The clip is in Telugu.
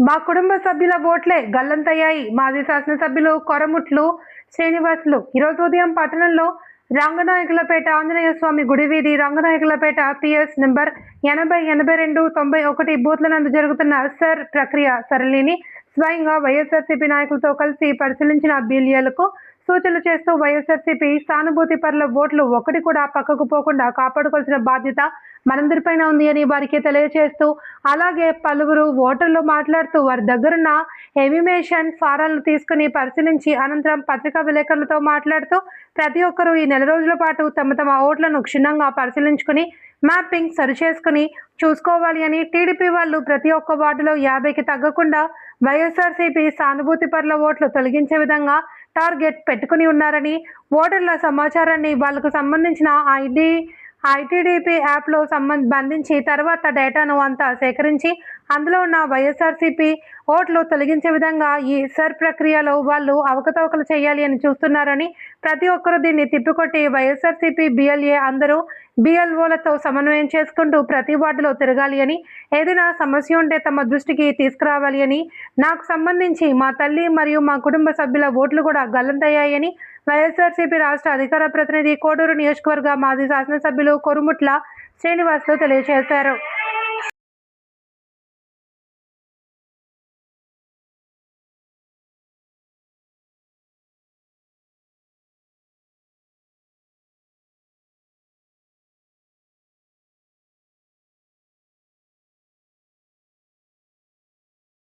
మా కుటుంబ సభ్యుల ఓట్లే గల్లంతయ్యాయి. మాజీ శాసనసభ్యులు కొరముట్లు శ్రీనివాసులు ఈరోజు ఉదయం పట్టణంలో రంగనాయకులపేట ఆంజనేయ స్వామి గుడి వీధి, రంగనాయకులపేట పిఎస్ నెంబర్ 80, 82, 91 బూత్ల నందు జరుగుతున్న సర్ ప్రక్రియ సరళిని స్వయంగా వైఎస్ఆర్సీపీ నాయకులతో కలిసి పరిశీలించిన బిఎల్ఏలకు సూచనలు చేస్తూ వైఎస్ఆర్సీపీ సానుభూతి పరుల ఓట్లు ఒక్కటి కూడా పక్కకు పోకుండా కాపాడుకోవాల్సిన బాధ్యత మనందరిపైన ఉంది అని వారికి తెలియజేస్తూ, అలాగే పలువురు ఓటర్లు మాట్లాడుతూ వారి దగ్గరున్న ఎవిమేషన్ ఫారాలను తీసుకుని పరిశీలించి అనంతరం పత్రికా విలేకరులతో మాట్లాడుతూ ప్రతి ఒక్కరూ ఈ నెల రోజుల పాటు తమ తమ ఓట్లను క్షుణ్ణంగా పరిశీలించుకుని మ్యాపింగ్ సరిచేసుకుని చూసుకోవాలి అని, టీడీపీ వాళ్ళు ప్రతి ఒక్క వార్డులో 50కి తగ్గకుండా వైఎస్ఆర్సీపీ సానుభూతి పరుల ఓట్లు తొలగించే విధంగా టార్గెట్ పెట్టుకుని ఉన్నారని, ఓటర్ల సమాచారాన్ని వాళ్లకు సంబంధించిన ఐటీడీపీ యాప్లో బంధించి తర్వాత డేటాను అంతా సేకరించి అందులో ఉన్న వైఎస్ఆర్సీపీ ఓట్లు తొలగించే విధంగా ఈ సర్ ప్రక్రియలో వాళ్ళు అవకతవకలు చేయాలి అని చూస్తున్నారని, ప్రతి ఒక్కరూ దీన్ని తిప్పికొట్టి వైఎస్ఆర్సీపీ బిఎల్ఏ అందరూ బిఎల్ఓలతో సమన్వయం చేసుకుంటూ ప్రతి వార్డులో తిరగాలి అని, ఏదైనా సమస్య ఉంటే తమ దృష్టికి తీసుకురావాలి అని, నాకు సంబంధించి మా తల్లి మరియు మా కుటుంబ సభ్యుల ఓట్లు కూడా గల్లంతయ్యాయని వైఎస్ఆర్సీపీ రాష్ట్ర అధికార ప్రతినిధి కోడూరు నియోజకవర్గ మాజీ శాసనసభ్యులు కొరుముట్ల శ్రీనివాసులు తెలియజేశారు.